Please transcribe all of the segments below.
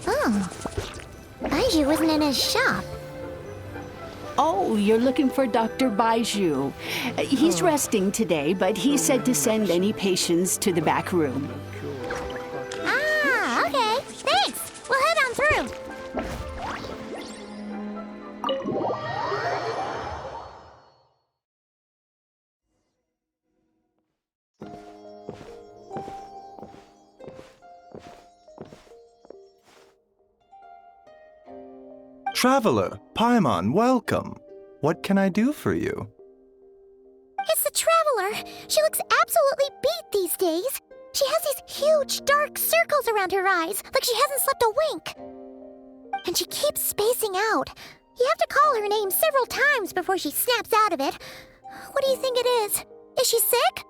Oh. Baiju wasn't in his shop. Oh, you're looking for Dr. Baiju. He's resting today, but he said to send any patients to the back room. Ah, okay. Thanks. We'll head on through. Traveler, Paimon, welcome. What can I do for you? It's the Traveler. She looks absolutely beat these days. She has these huge, dark circles around her eyes, like she hasn't slept a wink. And she keeps spacing out. You have to call her name several times before she snaps out of it. What do you think it is? Is she sick?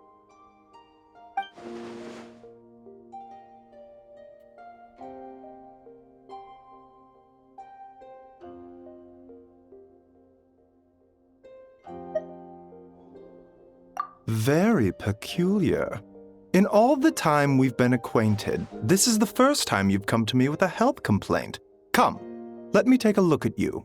Very peculiar. In all the time we've been acquainted, this is the first time you've come to me with a health complaint. Come, let me take a look at you.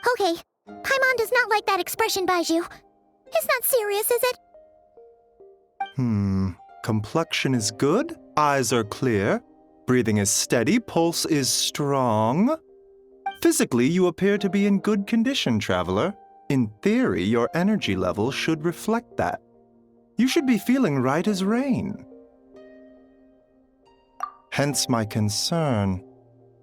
Okay, Paimon does not like that expression, Baiju. It's not serious, is it? Complexion is good, eyes are clear, breathing is steady, pulse is strong. Physically, you appear to be in good condition, Traveler. In theory, your energy level should reflect that. You should be feeling right as rain. Hence my concern.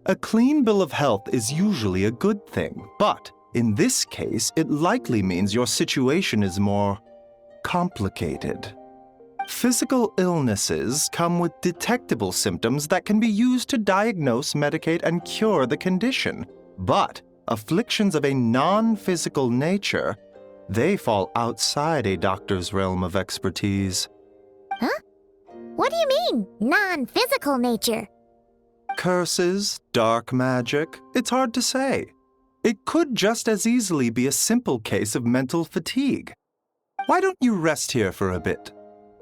A clean bill of health is usually a good thing, but in this case, it likely means your situation is more complicated. Physical illnesses come with detectable symptoms that can be used to diagnose, medicate, and cure the condition. But afflictions of a non-physical nature, they fall outside a doctor's realm of expertise. Huh? What do you mean, non-physical nature? Curses, dark magic, it's hard to say. It could just as easily be a simple case of mental fatigue. Why don't you rest here for a bit?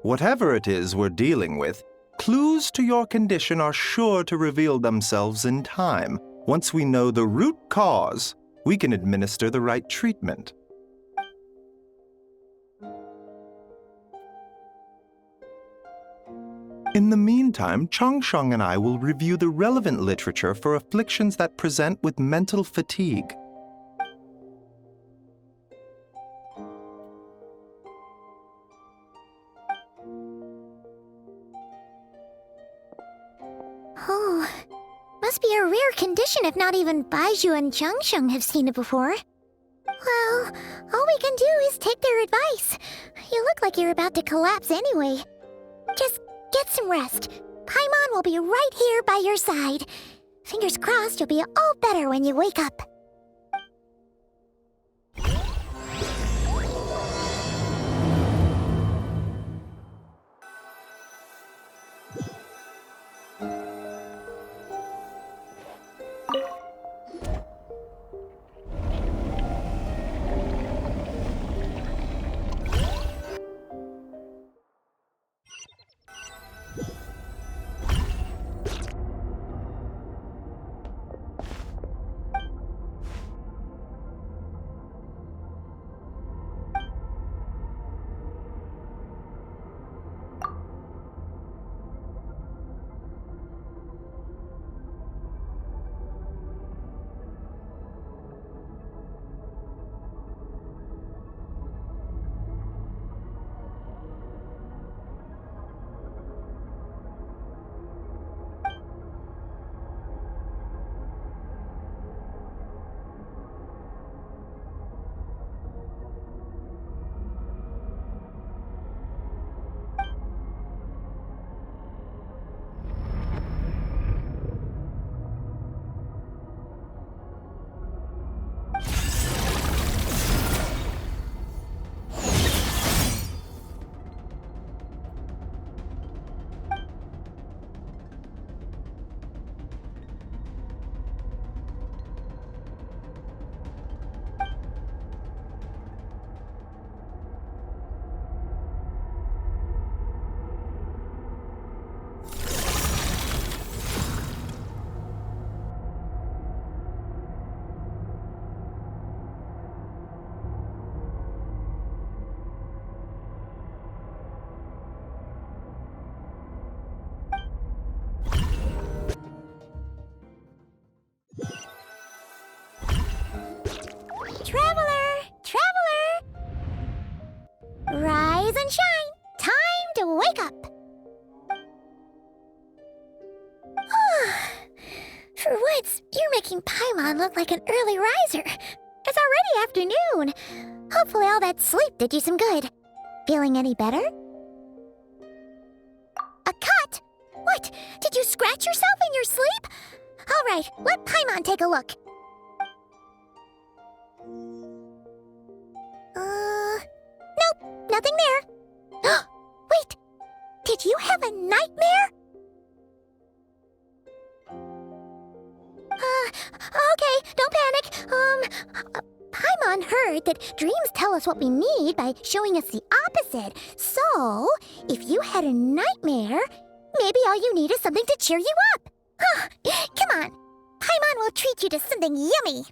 Whatever it is we're dealing with, clues to your condition are sure to reveal themselves in time. Once we know the root cause, we can administer the right treatment. In the meantime, Changsheng and I will review the relevant literature for afflictions that present with mental fatigue. Oh, must be a rare condition if not even Baiju and Changsheng have seen it before. Well, all we can do is take their advice. You look like you're about to collapse anyway. Just get some rest. Paimon will be right here by your side. Fingers crossed you'll be all better when you wake up. Paimon looked like an early riser. It's already afternoon. Hopefully all that sleep did you some good. Feeling any better? A cut? What? Did you scratch yourself in your sleep? All right, let Paimon take a look. Nope, nothing there. Wait, did you have a nightmare? Okay, don't panic. Paimon heard that dreams tell us what we need by showing us the opposite. So, if you had a nightmare, maybe all you need is something to cheer you up. Come on, Paimon will treat you to something yummy.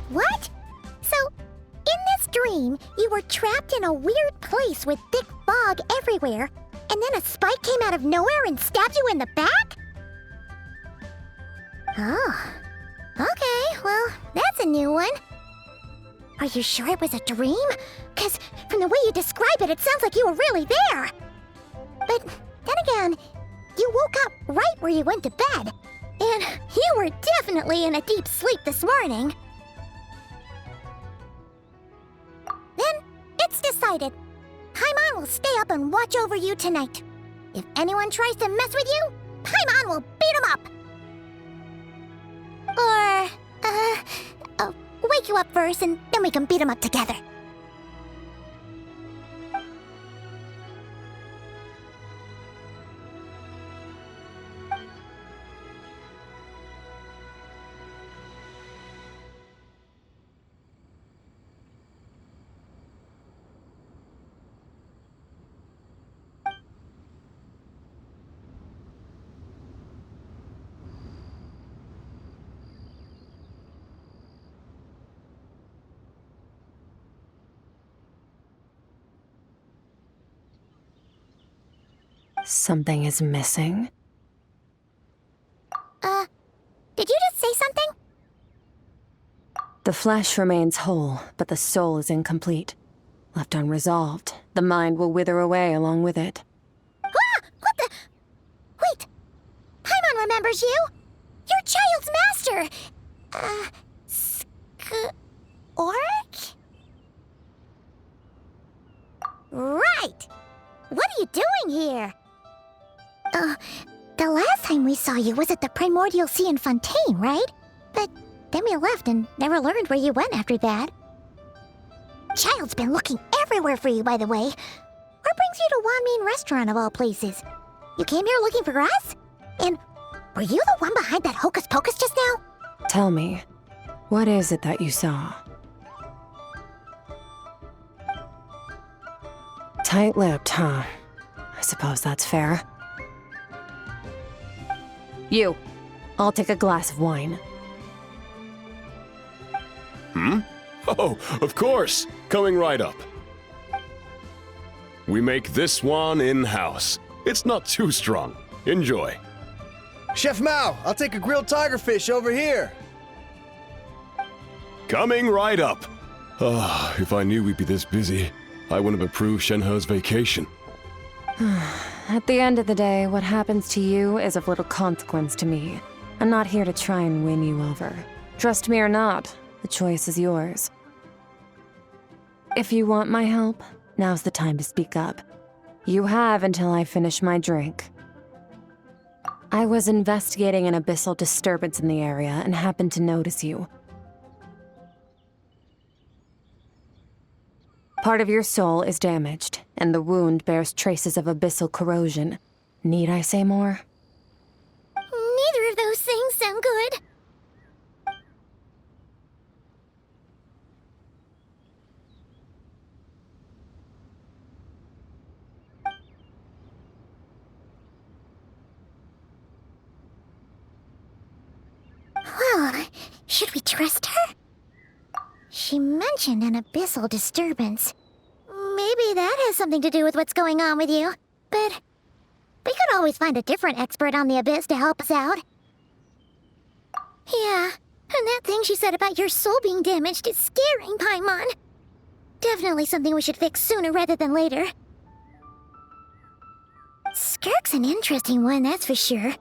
What? So, in this dream, you were trapped in a weird place with thick fog everywhere, and then a spike came out of nowhere and stabbed you in the back? Oh. Okay, well, that's a new one. Are you sure it was a dream? 'Cause from the way you describe it, it sounds like you were really there. But then again, you woke up right where you went to bed. And you were definitely in a deep sleep this morning. Then, it's decided. Paimon will stay up and watch over you tonight. If anyone tries to mess with you, Paimon will beat him up. Or, I'll wake you up first and then we can beat him up together. Something is missing? Did you just say something? The flesh remains whole, but the soul is incomplete. Left unresolved, the mind will wither away along with it. Ah! What the? Wait! Paimon remembers you! Your child's master! Skirk? Right! What are you doing here? The last time we saw you was at the Primordial Sea in Fontaine, right? But then we left and never learned where you went after that. Child's been looking everywhere for you, by the way. What brings you to Wanmean Restaurant of all places? You came here looking for us? And were you the one behind that hocus pocus just now? Tell me, what is it that you saw? Tight-lipped, huh? I suppose that's fair. You, I'll take a glass of wine. Oh, of course. Coming right up. We make this one in-house. It's not too strong. Enjoy. Chef Mao, I'll take a grilled tigerfish over here. Coming right up. If I knew we'd be this busy, I wouldn't have approved Shenhe's vacation. At the end of the day, what happens to you is of little consequence to me. I'm not here to try and win you over. Trust me or not, the choice is yours. If you want my help, now's the time to speak up. You have until I finish my drink. I was investigating an abyssal disturbance in the area and happened to notice you. Part of your soul is damaged, and the wound bears traces of abyssal corrosion. Need I say more? Neither of those things sound good. Well, should we trust her? She mentioned an abyssal disturbance. Maybe that has something to do with what's going on with you. But we could always find a different expert on the abyss to help us out. Yeah, and that thing she said about your soul being damaged is scaring, Paimon. Definitely something we should fix sooner rather than later. Skirk's an interesting one, that's for sure.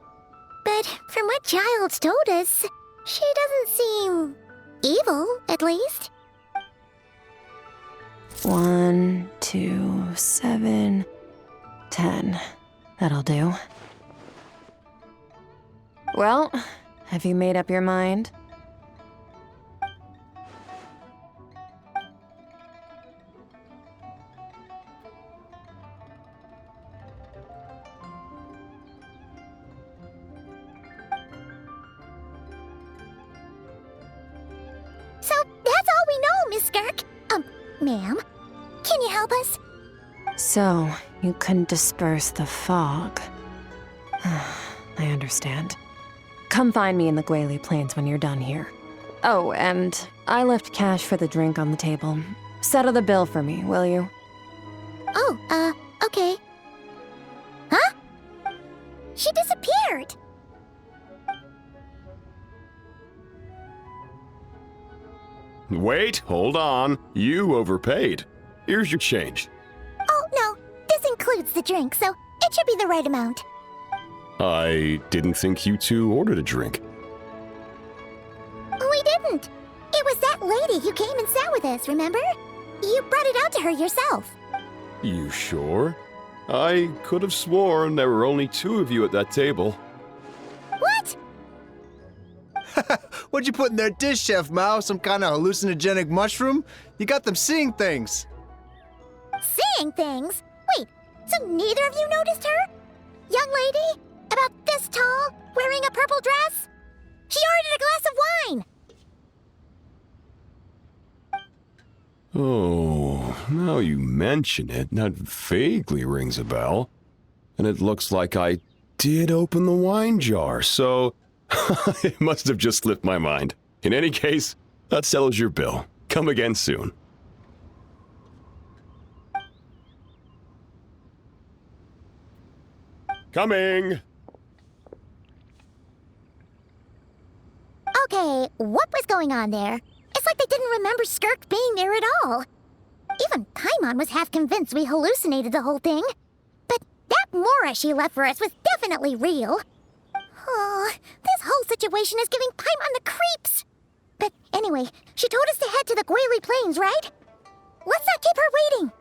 But from what Childs told us, she doesn't seem evil, at least. 1, 2, 7, 10. That'll do. Well, have you made up your mind? So that's all we know, Miss Skirk. Ma'am, can you help us? So, you couldn't disperse the fog. I understand. Come find me in the Guili Plains when you're done here. Oh, and I left cash for the drink on the table. Settle the bill for me, will you? Oh, okay. Huh? She disappeared! Wait, hold on. You overpaid. Here's your change. Oh, no. This includes the drink, so it should be the right amount. I didn't think you two ordered a drink. We didn't. It was that lady who came and sat with us, remember? You brought it out to her yourself. You sure? I could have sworn there were only 2 of you at that table. What? What'd you put in their dish, Chef Mao? Some kind of hallucinogenic mushroom? You got them seeing things. Seeing things? Wait, so neither of you noticed her? Young lady? About this tall, wearing a purple dress? She ordered a glass of wine! Oh, now you mention it, that vaguely rings a bell. And it looks like I did open the wine jar, so it must have just slipped my mind. In any case, that settles your bill. Come again soon. Coming! Okay, what was going on there? It's like they didn't remember Skirk being there at all. Even Paimon was half convinced we hallucinated the whole thing. But that Mora she left for us was definitely real. Oh, this whole situation is giving Paimon the creeps. But anyway, she told us to head to the Guili Plains, right? Let's not keep her waiting.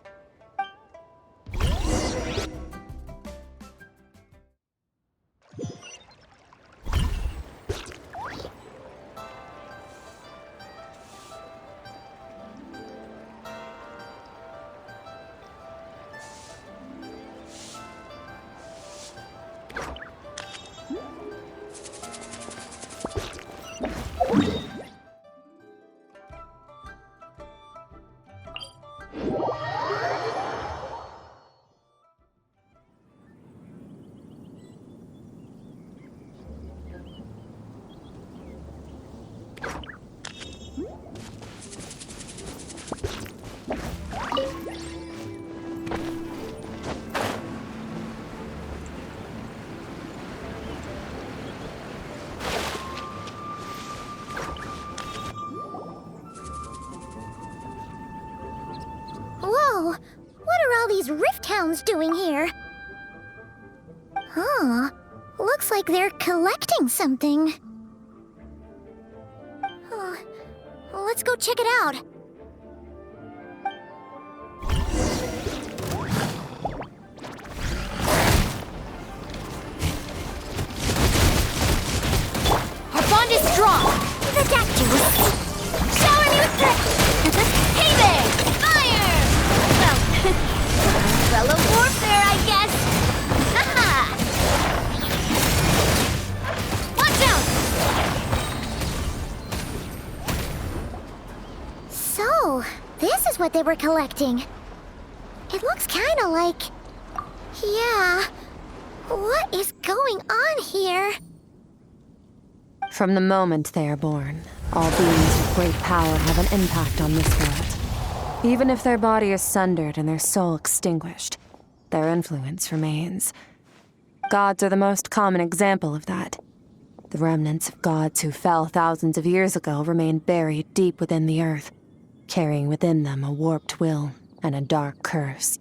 Whoa! What are all these rift hounds doing here? Huh. Looks like they're collecting something. Oh, let's go check it out. Our bond is strong. The Dactyls. Shower me with threats. Hey there! Fire! Well, fellow warfare, I guess. Haha! Watch out! So, this is what they were collecting. It looks kind of like... Yeah. What is going on here? From the moment they are born, all beings with great power have an impact on this world. Even if their body is sundered and their soul extinguished, their influence remains. Gods are the most common example of that. The remnants of gods who fell thousands of years ago remain buried deep within the earth, carrying within them a warped will and a dark curse.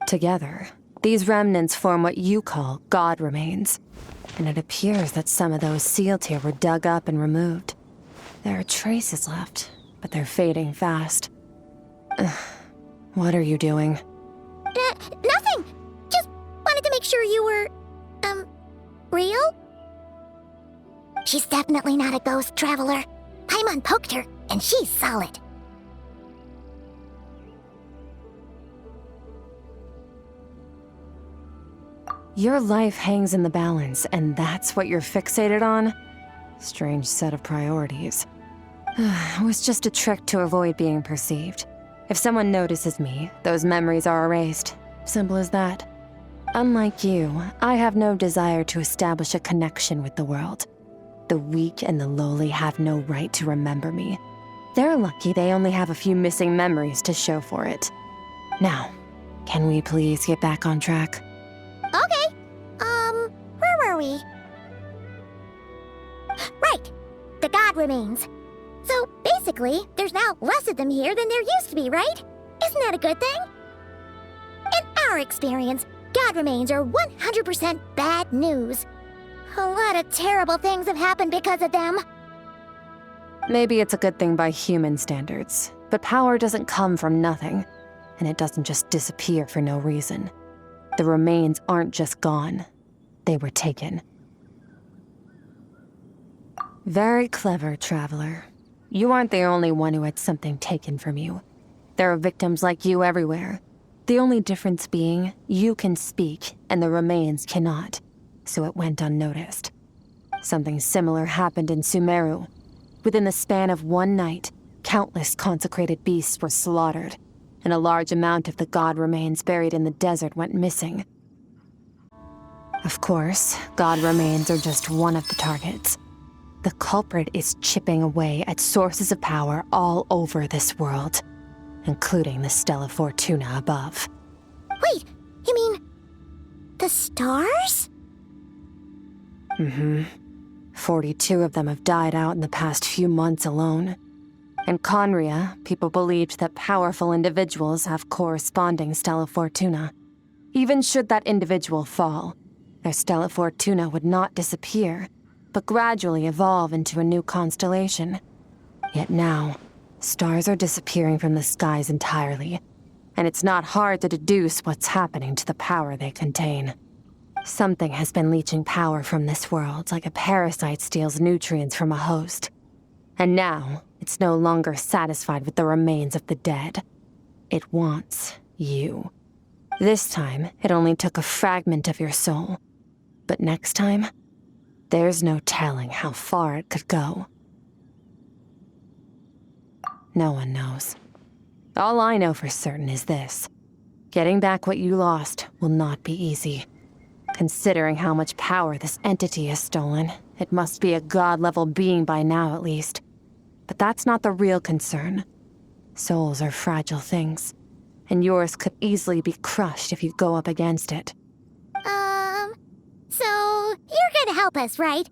Together, these remnants form what you call god remains, and it appears that some of those sealed here were dug up and removed. There are traces left, but they're fading fast. What are you doing? Nothing! Just wanted to make sure you were, real? She's definitely not a ghost traveler. Paimon poked her, and she's solid. Your life hangs in the balance, and that's what you're fixated on? Strange set of priorities. It was just a trick to avoid being perceived. If someone notices me, those memories are erased. Simple as that. Unlike you, I have no desire to establish a connection with the world. The weak and the lowly have no right to remember me. They're lucky they only have a few missing memories to show for it. Now, can we please get back on track? Okay. Where were we? Right. The god remains. So, basically, there's now less of them here than there used to be, right? Isn't that a good thing? In our experience, god remains are 100% bad news. A lot of terrible things have happened because of them. Maybe it's a good thing by human standards, but power doesn't come from nothing, and it doesn't just disappear for no reason. The remains aren't just gone. They were taken. Very clever, traveler. You aren't the only one who had something taken from you. There are victims like you everywhere. The only difference being, you can speak, and the remains cannot, so it went unnoticed. Something similar happened in Sumeru. Within the span of one night, countless consecrated beasts were slaughtered, and a large amount of the god remains buried in the desert went missing. Of course, god remains are just one of the targets. The culprit is chipping away at sources of power all over this world, including the Stella Fortuna above. Wait, you mean the stars? 42 of them have died out in the past few months alone. In Conria, people believed that powerful individuals have corresponding Stella Fortuna. Even should that individual fall, their Stella Fortuna would not disappear, but gradually evolve into a new constellation. Yet now, stars are disappearing from the skies entirely, and it's not hard to deduce what's happening to the power they contain. Something has been leeching power from this world like a parasite steals nutrients from a host. And now, it's no longer satisfied with the remains of the dead. It wants you. This time, it only took a fragment of your soul. But next time, there's no telling how far it could go. No one knows. All I know for certain is this. Getting back what you lost will not be easy. Considering how much power this entity has stolen, it must be a god-level being by now at least. But that's not the real concern. Souls are fragile things, and yours could easily be crushed if you go up against it. So you're gonna help us, right?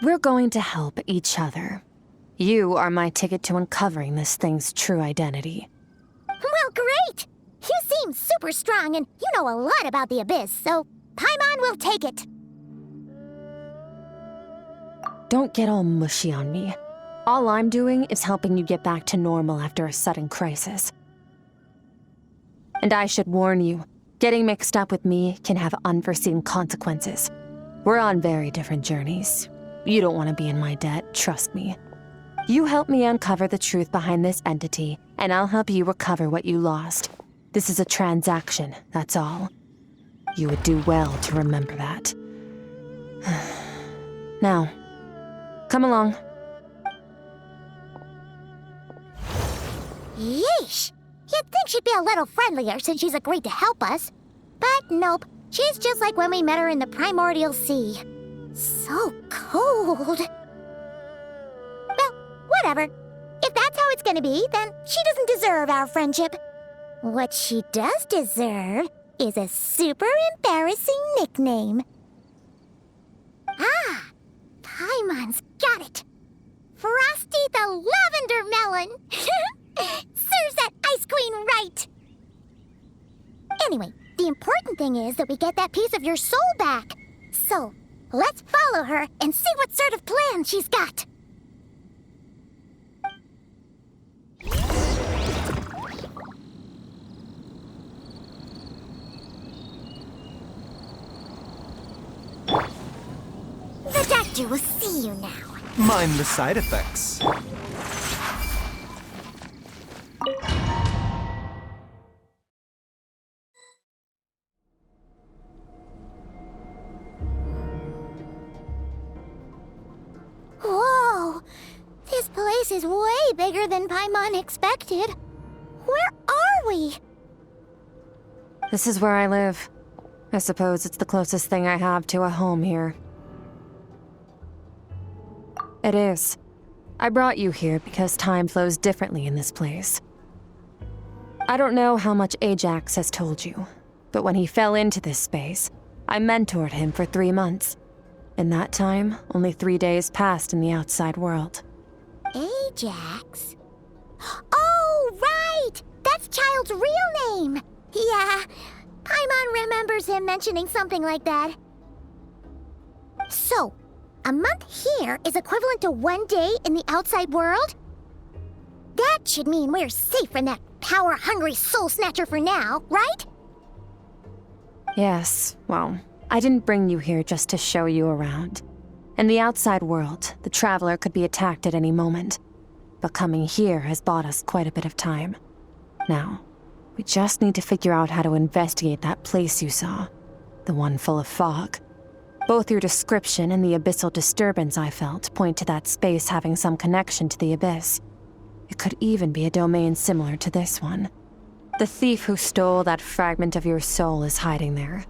We're going to help each other. You are my ticket to uncovering this thing's true identity. Well, great! You seem super strong, and you know a lot about the Abyss, so Paimon will take it. Don't get all mushy on me. All I'm doing is helping you get back to normal after a sudden crisis. And I should warn you, getting mixed up with me can have unforeseen consequences. We're on very different journeys. You don't want to be in my debt, trust me. You help me uncover the truth behind this entity, and I'll help you recover what you lost. This is a transaction, that's all. You would do well to remember that. Now, come along. Yeesh! You'd think she'd be a little friendlier since she's agreed to help us. But nope, she's just like when we met her in the Primordial Sea. So cold. Well, whatever. If that's how it's gonna be, then she doesn't deserve our friendship. What she does deserve is a super embarrassing nickname. Paimon's got it! Frosty the Lavender Melon! Serves that Ice Queen right! Anyway, the important thing is that we get that piece of your soul back. So, let's follow her and see what sort of plan she's got. The doctor will see you now. Mind the side effects. Whoa! This place is way bigger than Paimon expected. Where are we? This is where I live. I suppose it's the closest thing I have to a home here. It is. I brought you here because time flows differently in this place. I don't know how much Ajax has told you, but when he fell into this space, I mentored him for 3 months. In that time, only 3 days passed in the outside world. Ajax? Oh, right! That's Child's real name! Yeah, Paimon remembers him mentioning something like that. So, a month here is equivalent to 1 day in the outside world? That should mean we're safe from that power-hungry soul snatcher for now, right? Yes, well, I didn't bring you here just to show you around. In the outside world, the Traveler could be attacked at any moment. But coming here has bought us quite a bit of time. Now, we just need to figure out how to investigate that place you saw. The one full of fog. Both your description and the abyssal disturbance I felt point to that space having some connection to the abyss. It could even be a domain similar to this one. The thief who stole that fragment of your soul is hiding there.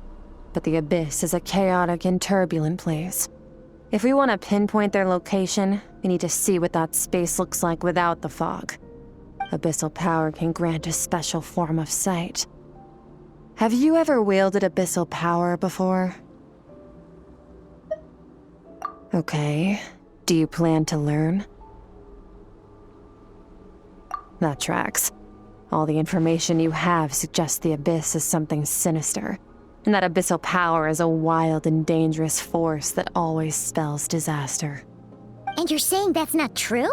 But the abyss is a chaotic and turbulent place. If we want to pinpoint their location, we need to see what that space looks like without the fog. Abyssal power can grant a special form of sight. Have you ever wielded abyssal power before? Okay. Do you plan to learn? That tracks. All the information you have suggests the abyss is something sinister, and that abyssal power is a wild and dangerous force that always spells disaster. And you're saying that's not true?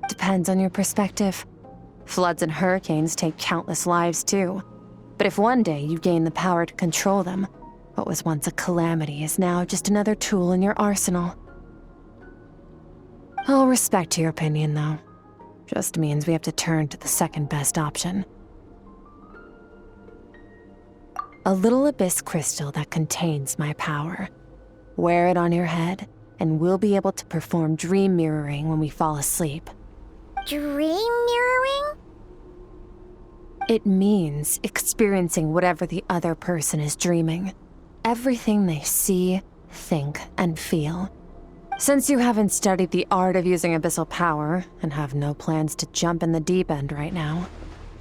Depends on your perspective. Floods and hurricanes take countless lives too. But if one day you gain the power to control them, what was once a calamity is now just another tool in your arsenal. I'll respect your opinion, though. Just means we have to turn to the second best option. A little abyss crystal that contains my power. Wear it on your head, and we'll be able to perform dream mirroring when we fall asleep. Dream mirroring? It means experiencing whatever the other person is dreaming. Everything they see, think, and feel. Since you haven't studied the art of using abyssal power, and have no plans to jump in the deep end right now,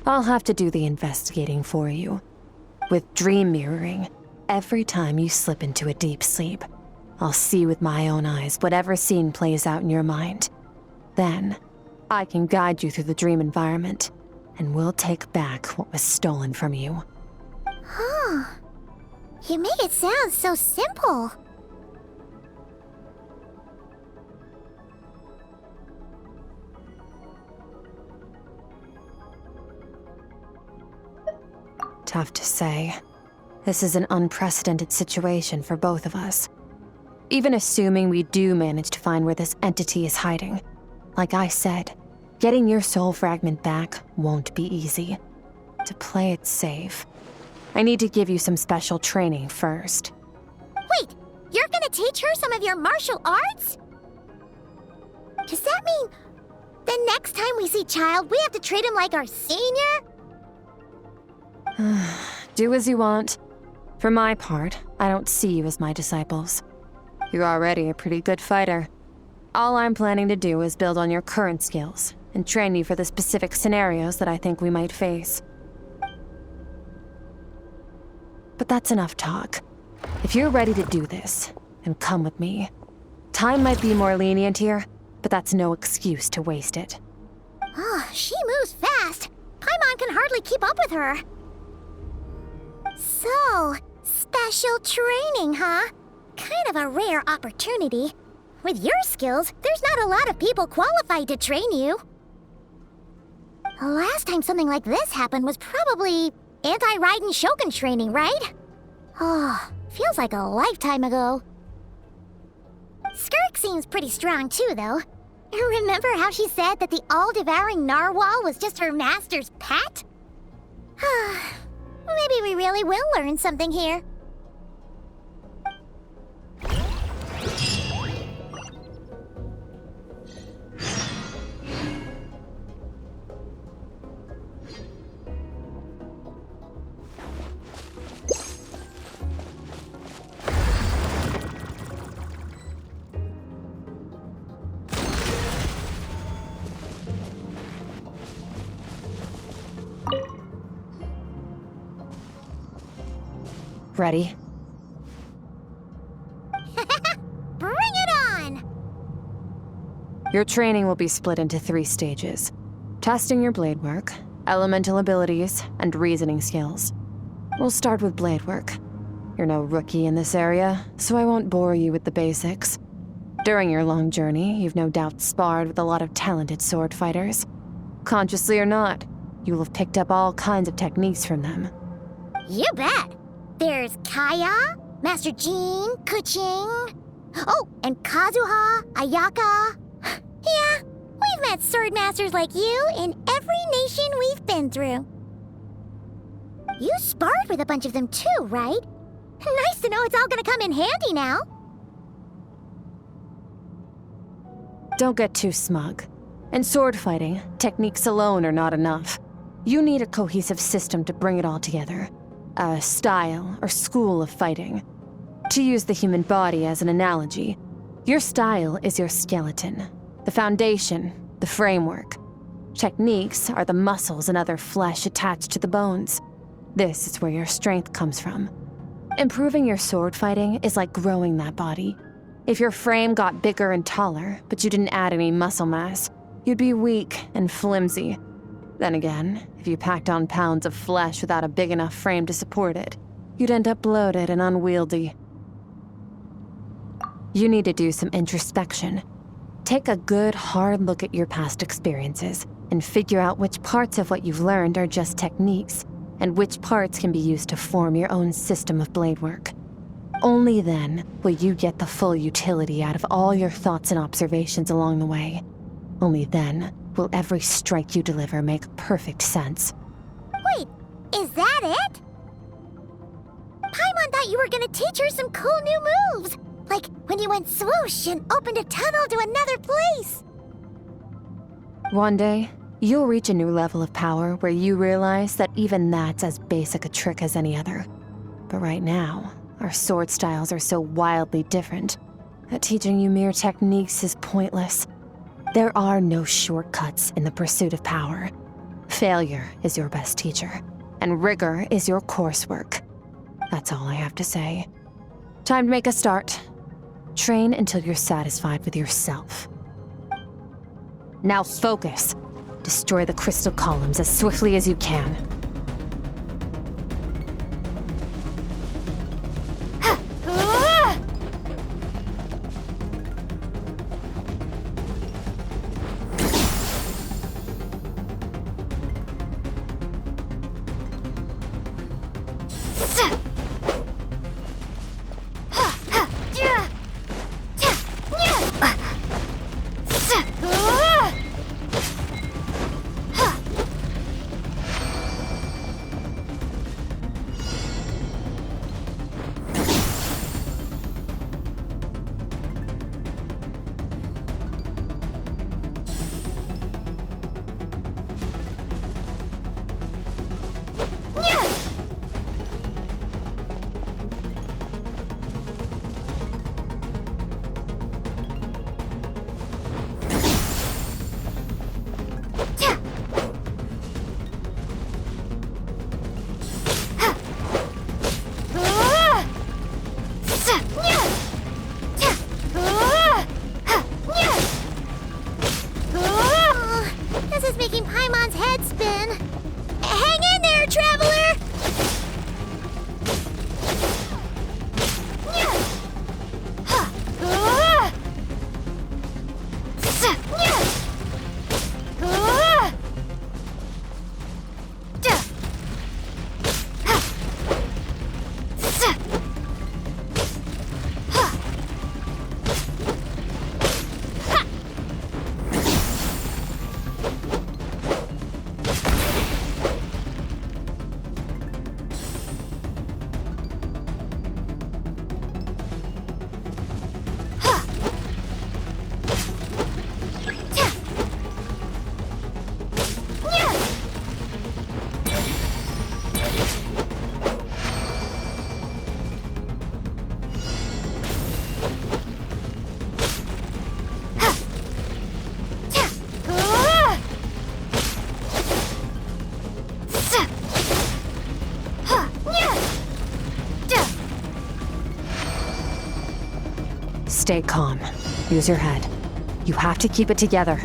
I'll have to do the investigating for you. With dream mirroring, every time you slip into a deep sleep, I'll see with my own eyes whatever scene plays out in your mind. Then, I can guide you through the dream environment, and we'll take back what was stolen from you. Huh. You make it sound so simple. Tough to say. This is an unprecedented situation for both of us. Even assuming we do manage to find where this entity is hiding, like I said, getting your soul fragment back won't be easy. To play it safe, I need to give you some special training first. Wait, you're gonna teach her some of your martial arts? Does that mean the next time we see Child, we have to treat him like our senior? Do as you want. For my part, I don't see you as my disciples. You're already a pretty good fighter. All I'm planning to do is build on your current skills and train you for the specific scenarios that I think we might face. But that's enough talk. If you're ready to do this, then come with me. Time might be more lenient here, but that's no excuse to waste it. Oh, she moves fast. Paimon can hardly keep up with her. So, special training, huh? Kind of a rare opportunity. With your skills, there's not a lot of people qualified to train you. The last time something like this happened was probably anti-Raiden Shogun training, right? Oh, feels like a lifetime ago. Skirk seems pretty strong too, though. Remember how she said that the all-devouring narwhal was just her master's pet? Maybe we really will learn something here. Ready? Bring it on! Your training will be split into 3 stages. Testing your blade work, elemental abilities, and reasoning skills. We'll start with blade work. You're no rookie in this area, so I won't bore you with the basics. During your long journey, you've no doubt sparred with a lot of talented sword fighters. Consciously or not, you'll have picked up all kinds of techniques from them. You bet! There's Kaya, Master Jean, Kuching. Oh, and Kazuha, Ayaka. Yeah, we've met sword masters like you in every nation we've been through. You sparred with a bunch of them too, right? Nice to know it's all gonna come in handy now. Don't get too smug. In sword fighting, techniques alone are not enough. You need a cohesive system to bring it all together. A style or school of fighting. To use the human body as an analogy, your style is your skeleton, the foundation, the framework. Techniques are the muscles and other flesh attached to the bones. This is where your strength comes from. Improving your sword fighting is like growing that body. If your frame got bigger and taller, but you didn't add any muscle mass, you'd be weak and flimsy. Then again, if you packed on pounds of flesh without a big enough frame to support it, you'd end up bloated and unwieldy. You need to do some introspection. Take a good, hard look at your past experiences and figure out which parts of what you've learned are just techniques, and which parts can be used to form your own system of blade work. Only then will you get the full utility out of all your thoughts and observations along the way. Only then will every strike you deliver make perfect sense. Wait, is that it? Paimon thought you were gonna teach her some cool new moves. Like when you went swoosh and opened a tunnel to another place. One day, you'll reach a new level of power where you realize that even that's as basic a trick as any other. But right now, our sword styles are so wildly different that teaching you mere techniques is pointless. There are no shortcuts in the pursuit of power. Failure is your best teacher, and rigor is your coursework. That's all I have to say. Time to make a start. Train until you're satisfied with yourself. Now focus. Destroy the crystal columns as swiftly as you can. traveler! Nya! Ha! Nya! Ja! Ha! Ha! Stay calm. Use your head. You have to keep it together.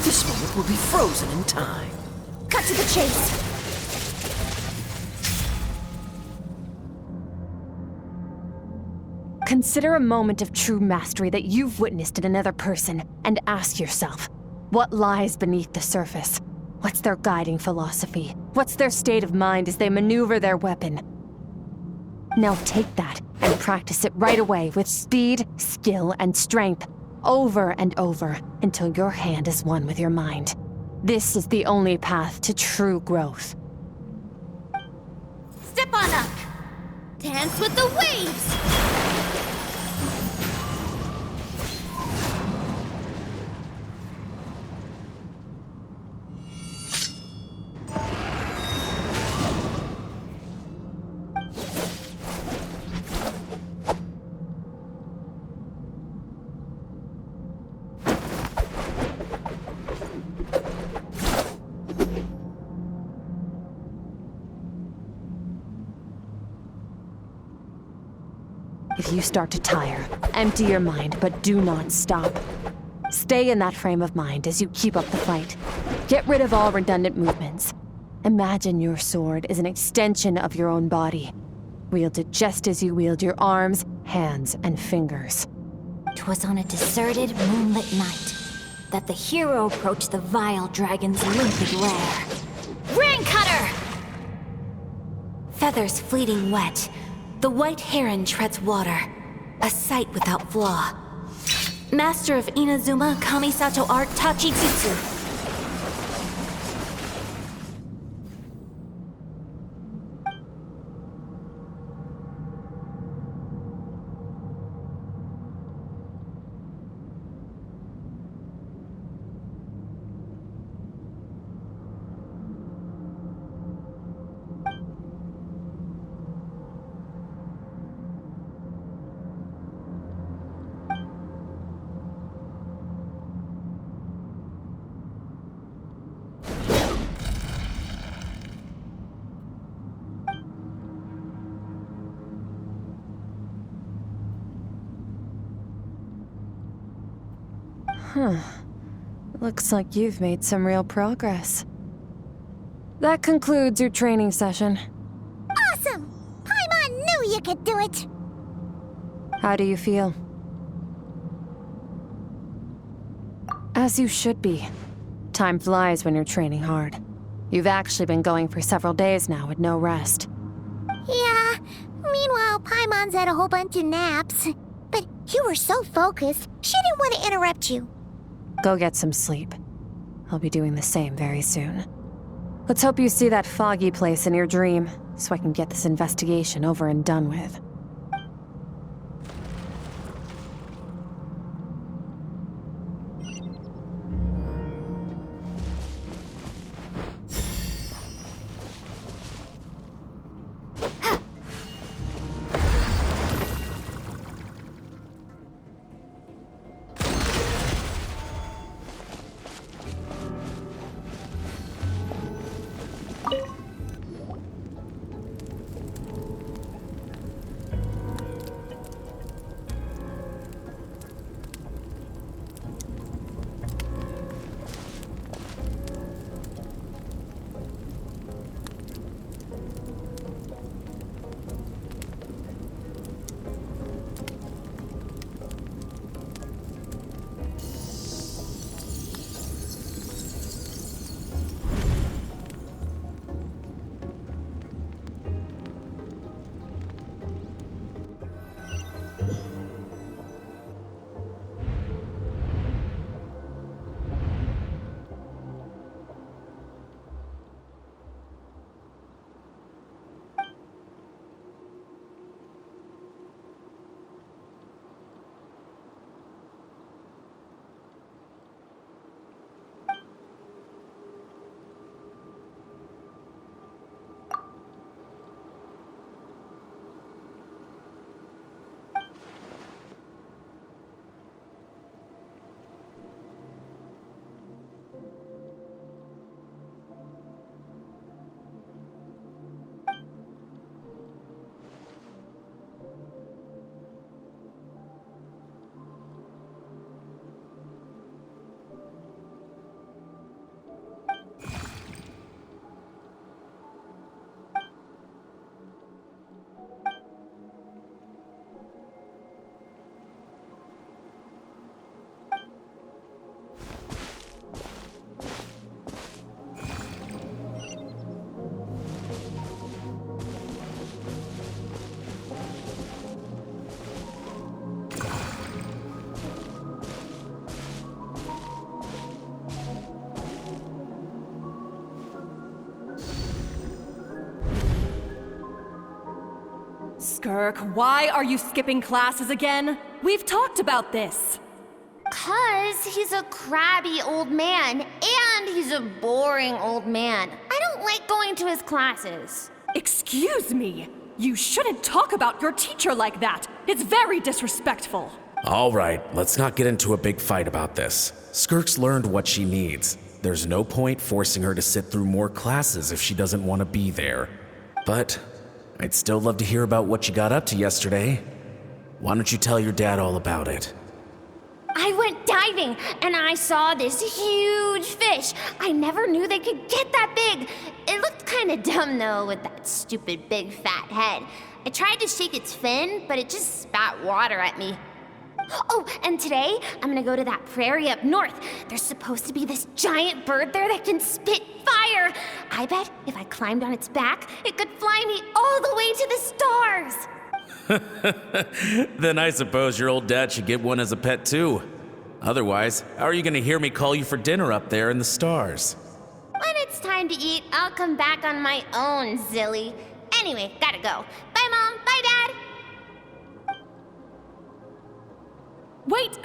This moment will be frozen in time. Cut to the chase! Consider a moment of true mastery that you've witnessed in another person and ask yourself, what lies beneath the surface? What's their guiding philosophy? What's their state of mind as they maneuver their weapon? Now take that and practice it right away with speed, skill, and strength, over and over, until your hand is one with your mind. This is the only path to true growth. Step on up! Dance with the waves! If you start to tire, empty your mind, but do not stop. Stay in that frame of mind as you keep up the fight. Get rid of all redundant movements. Imagine your sword is an extension of your own body. Wield it just as you wield your arms, hands, and fingers. 'Twas on a deserted, moonlit night that the hero approached the vile dragon's limpid lair. Rain Cutter! Feathers fleeting wet, the white heron treads water, a sight without flaw. Master of Inazuma Kamisato art Tachitsutsu. Looks like you've made some real progress. That concludes your training session. Awesome! Paimon knew you could do it! How do you feel? As you should be. Time flies when you're training hard. You've actually been going for several days now with no rest. Yeah, meanwhile, Paimon's had a whole bunch of naps. But you were so focused, she didn't want to interrupt you. Go get some sleep. I'll be doing the same very soon. Let's hope you see that foggy place in your dream, so I can get this investigation over and done with. Skirk, why are you skipping classes again? We've talked about this. 'Cause he's a crabby old man, and he's a boring old man. I don't like going to his classes. Excuse me. You shouldn't talk about your teacher like that. It's very disrespectful. All right, let's not get into a big fight about this. Skirk's learned what she needs. There's no point forcing her to sit through more classes if she doesn't want to be there. But I'd still love to hear about what you got up to yesterday. Why don't you tell your dad all about it? I went diving, and I saw this huge fish. I never knew they could get that big. It looked kinda dumb, though, with that stupid big fat head. I tried to shake its fin, but it just spat water at me. Oh, and today, I'm gonna go to that prairie up north. There's supposed to be this giant bird there that can spit fire. I bet if I climbed on its back, it could fly me all the way to the stars. Then I suppose your old dad should get one as a pet too. Otherwise, how are you gonna hear me call you for dinner up there in the stars? When it's time to eat, I'll come back on my own, Zilly. Anyway, gotta go. Bye, Mom. Bye, Dad. Wait!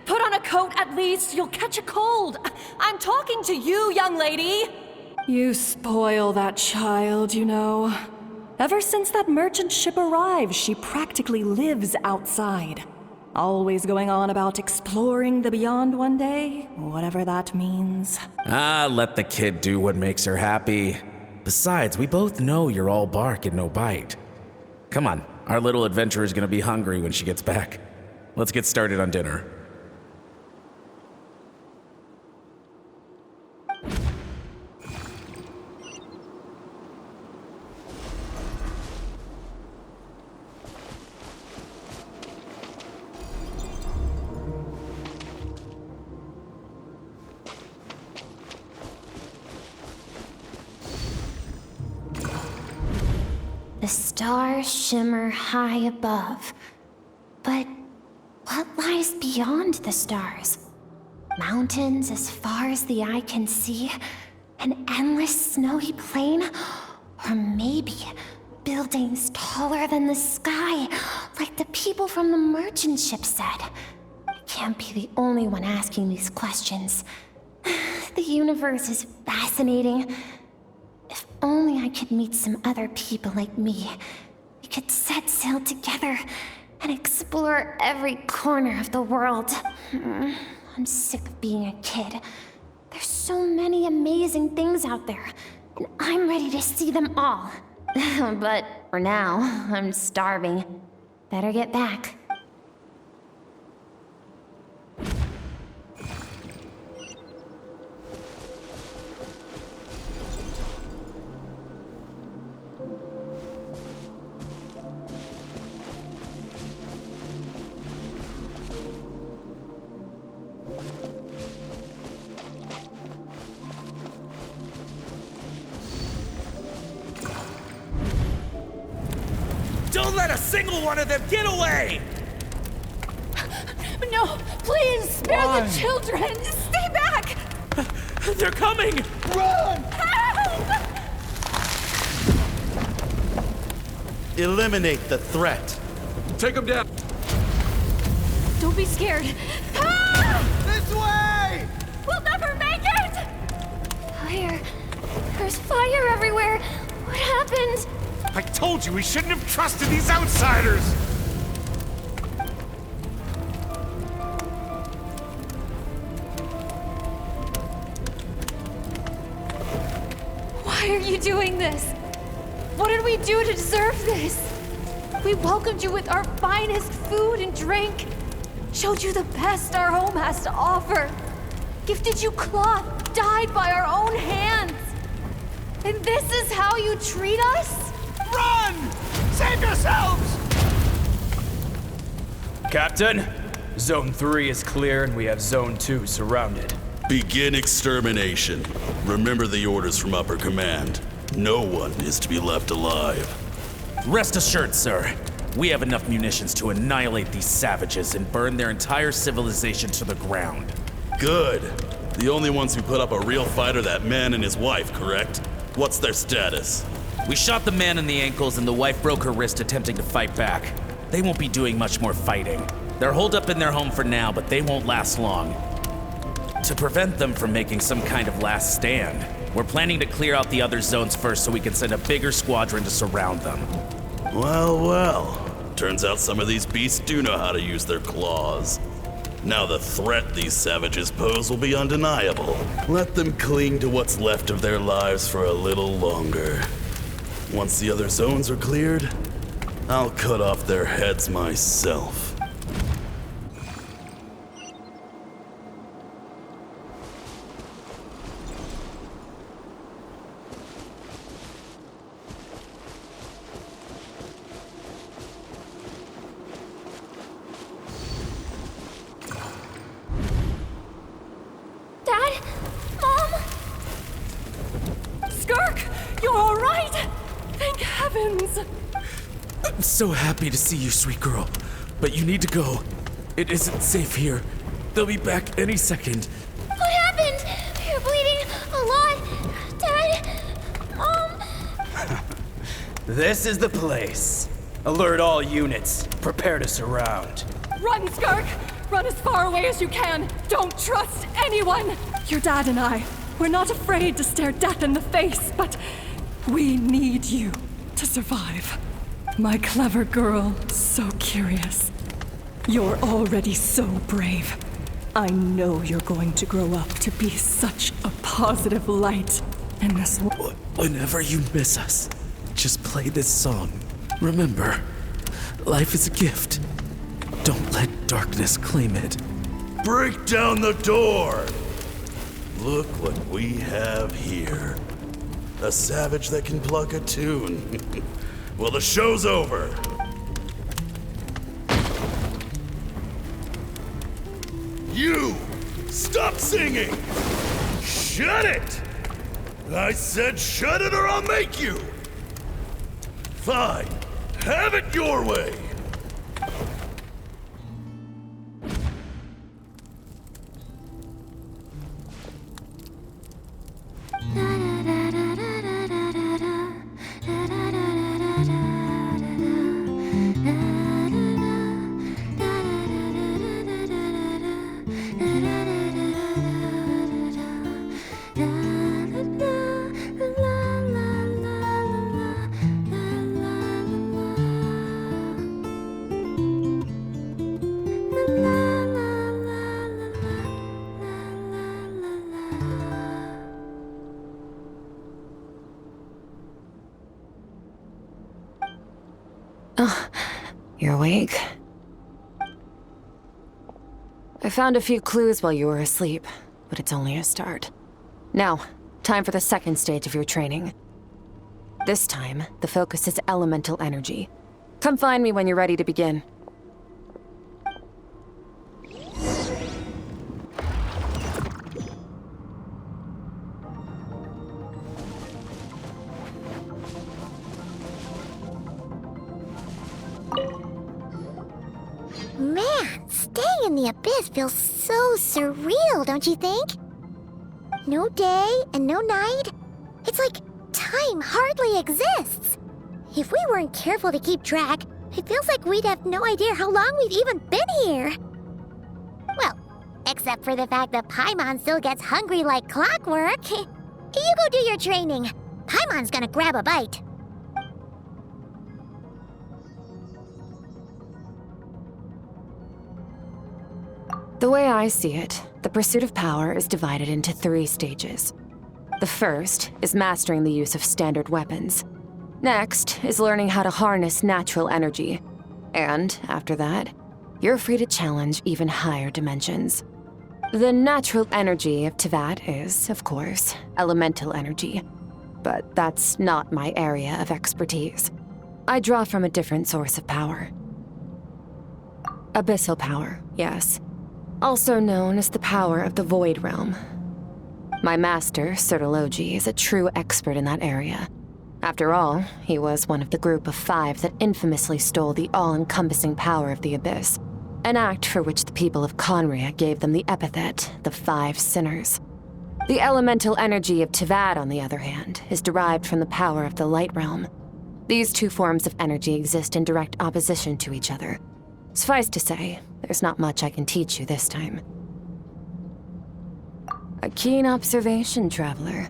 Put on a coat at least. You'll catch a cold. I'm talking to you, young lady. You spoil that child, you know. Ever since that merchant ship arrived, she practically lives outside. Always going on about exploring the beyond one day, whatever that means. Let the kid do what makes her happy. Besides, we both know you're all bark and no bite. Come on, our little adventurer's gonna be hungry when she gets back. Let's get started on dinner. The stars shimmer high above. But what lies beyond the stars? Mountains as far as the eye can see? An endless snowy plain? Or maybe buildings taller than the sky, like the people from the merchant ship said? I can't be the only one asking these questions. The universe is fascinating. If only I could meet some other people like me. We could set sail together and explore every corner of the world. I'm sick of being a kid. There's so many amazing things out there, and I'm ready to see them all. But for now, I'm starving. Better get back. Don't let a single one of them get away! No, please, spare the children! Stay back! They're coming! Run! Help! Eliminate the threat. Take them down! Don't be scared. This way! We'll never make it! Fire. There's fire everywhere. What happened? I told you we shouldn't have trusted these outsiders! Why are you doing this? What did we do to deserve this? We welcomed you with our finest food and drink, showed you the best our home has to offer, gifted you cloth dyed by our own hands. And this is how you treat us? Run! Save yourselves! Captain, Zone 3 is clear and we have Zone 2 surrounded. Begin extermination. Remember the orders from upper command. No one is to be left alive. Rest assured, sir. We have enough munitions to annihilate these savages and burn their entire civilization to the ground. Good. The only ones who put up a real fight are that man and his wife, correct? What's their status? We shot the man in the ankles and the wife broke her wrist attempting to fight back. They won't be doing much more fighting. They're holed up in their home for now, but they won't last long. To prevent them from making some kind of last stand, we're planning to clear out the other zones first so we can send a bigger squadron to surround them. Well, well. Turns out some of these beasts do know how to use their claws. Now the threat these savages pose will be undeniable. Let them cling to what's left of their lives for a little longer. Once the other zones are cleared, I'll cut off their heads myself. Dad? Mom? Skirk, you're all right? Thank heavens. I'm so happy to see you, sweet girl. But you need to go. It isn't safe here. They'll be back any second. What happened? You're bleeding a lot. Dad? Mom? This is the place. Alert all units. Prepare to surround. Run, Skirk! Run as far away as you can! Don't trust anyone! Your dad and I, we're not afraid to stare death in the face, but we need you to survive. My clever girl, so curious. You're already so brave. I know you're going to grow up to be such a positive light in this world. Whenever you miss us, just play this song. Remember, life is a gift. Don't let darkness claim it. Break down the door! Look what we have here. A savage that can pluck a tune. Well, the show's over. You! Stop singing! Shut it! I said shut it or I'll make you! Fine. Have it your way. You're awake? I found a few clues while you were asleep, but it's only a start. Now, time for the second stage of your training. This time, the focus is elemental energy. Come find me when you're ready to begin. Man, staying in the abyss feels so surreal, don't you think? No day and no night. It's like time hardly exists. If we weren't careful to keep track, it feels like we'd have no idea how long we've even been here. Well, except for the fact that Paimon still gets hungry like clockwork. You go do your training. Paimon's gonna grab a bite. The way I see it, the pursuit of power is divided into 3 stages. The first is mastering the use of standard weapons. Next is learning how to harness natural energy. And after that, you're free to challenge even higher dimensions. The natural energy of Teyvat is, of course, elemental energy. But that's not my area of expertise. I draw from a different source of power. Abyssal power, yes. Also known as the power of the Void Realm. My master, Sertologi, is a true expert in that area. After all, he was one of the group of 5 that infamously stole the all-encompassing power of the Abyss, an act for which the people of Conria gave them the epithet, the 5 Sinners. The elemental energy of Teyvat, on the other hand, is derived from the power of the Light Realm. These 2 forms of energy exist in direct opposition to each other. Suffice to say, there's not much I can teach you this time. A keen observation, traveler.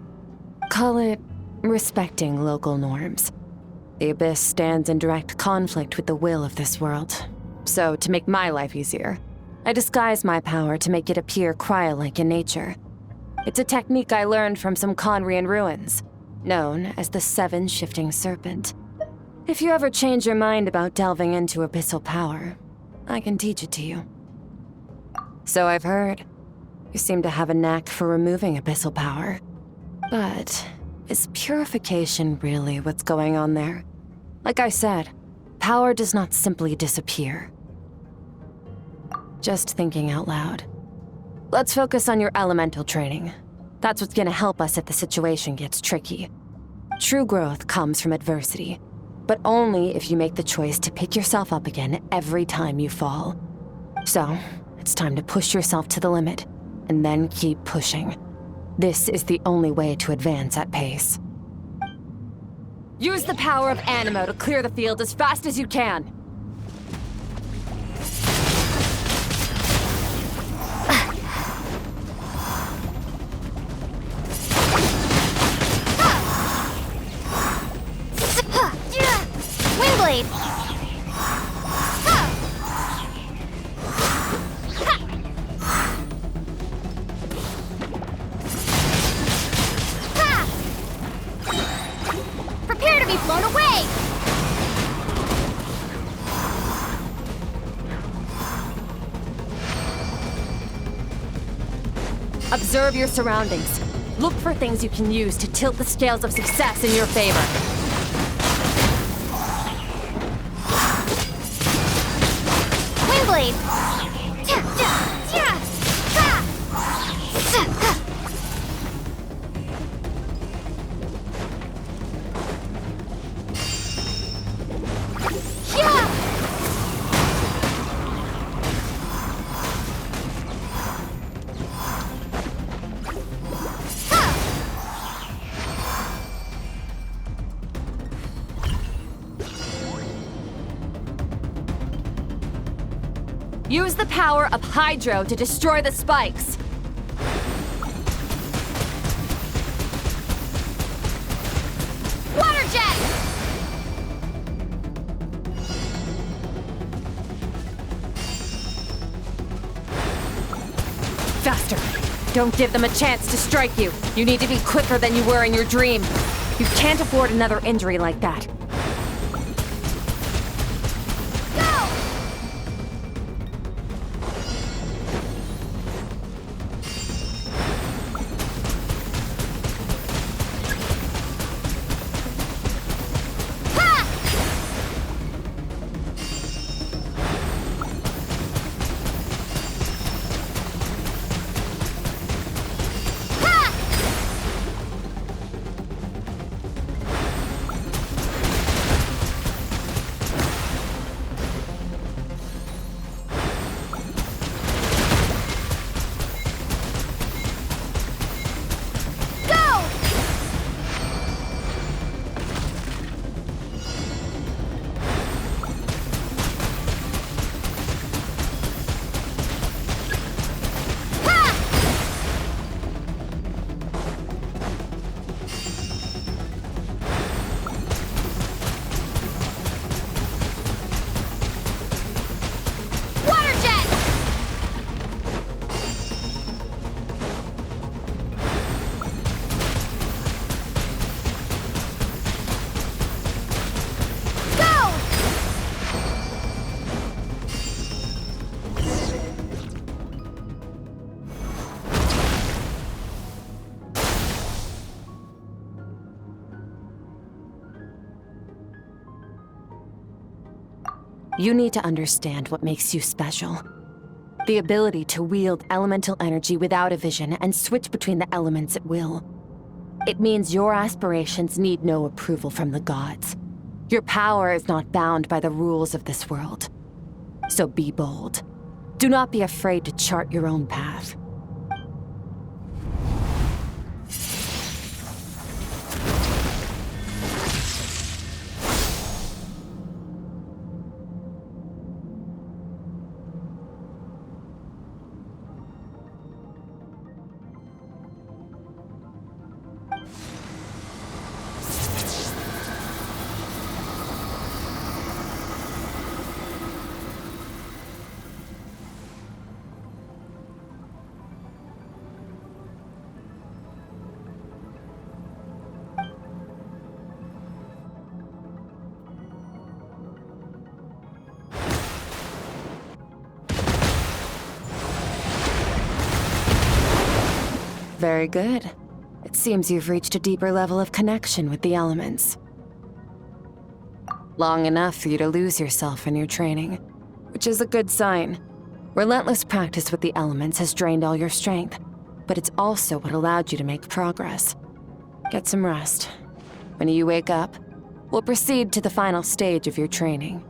Call it respecting local norms. The Abyss stands in direct conflict with the will of this world. So, to make my life easier, I disguise my power to make it appear cryo-like in nature. It's a technique I learned from some Conrian ruins, known as the 7 Shifting Serpent. If you ever change your mind about delving into abyssal power, I can teach it to you. So I've heard. You seem to have a knack for removing abyssal power. But is purification really what's going on there? Like I said, power does not simply disappear. Just thinking out loud. Let's focus on your elemental training. That's what's gonna help us if the situation gets tricky. True growth comes from adversity, but only if you make the choice to pick yourself up again every time you fall. So, it's time to push yourself to the limit, and then keep pushing. This is the only way to advance at pace. Use the power of Animo to clear the field as fast as you can. Windblade! Prepare to be blown away! Observe your surroundings. Look for things you can use to tilt the scales of success in your favor. Windblade! Use the power of Hydro to destroy the spikes. Water jet! Faster! Don't give them a chance to strike you. You need to be quicker than you were in your dream. You can't afford another injury like that. You need to understand what makes you special. The ability to wield elemental energy without a vision and switch between the elements at will. It means your aspirations need no approval from the gods. Your power is not bound by the rules of this world. So be bold. Do not be afraid to chart your own path. Very good. It seems you've reached a deeper level of connection with the elements. Long enough for you to lose yourself in your training, which is a good sign. Relentless practice with the elements has drained all your strength, but it's also what allowed you to make progress. Get some rest. When you wake up, we'll proceed to the final stage of your training.